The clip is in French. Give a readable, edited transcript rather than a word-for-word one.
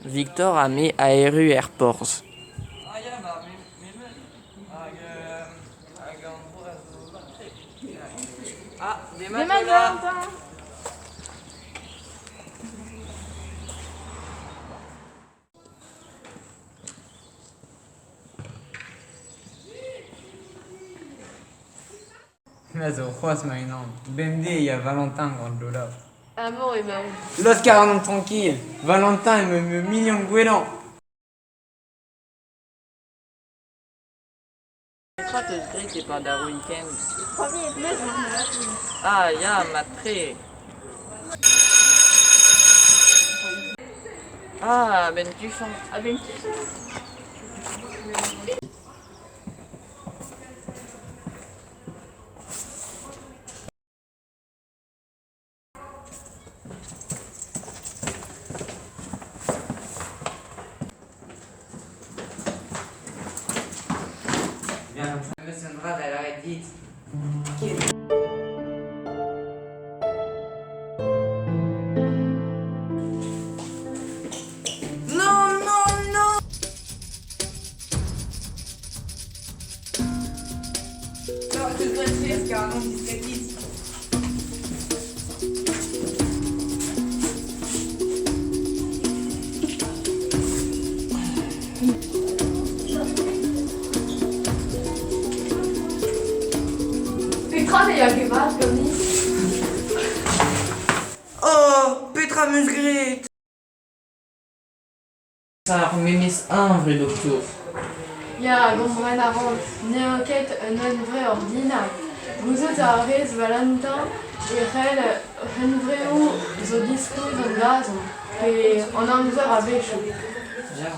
Victor a mis Aeru Airports. Ah, des matelas. Mais au roi, c'est maintenant. BMD, il y a Valentin, grande Lola. Amour et Marie. L'Oscar, non, tranquille. Valentin, il me million de goélands. Quantos griti para dar weekend? Premier mesmo. Ah, ja, matre. Ah, ben tu chantes. Ah ben, Viens, Monsieur Andrade, elle arrête vite. Non, non, non. Non, tu dois te faire, car non, il serait vite. Petra, mais il y a gemacht, comme dit. Oh, Petra Musgret. Sar memis un vrai docteur. Ja, gombrennarant, neoket non vrai ordina. Gouzout a rez Valentin et rel renvreo zo disco d'an gazon. Et en amzer a becho. Ja.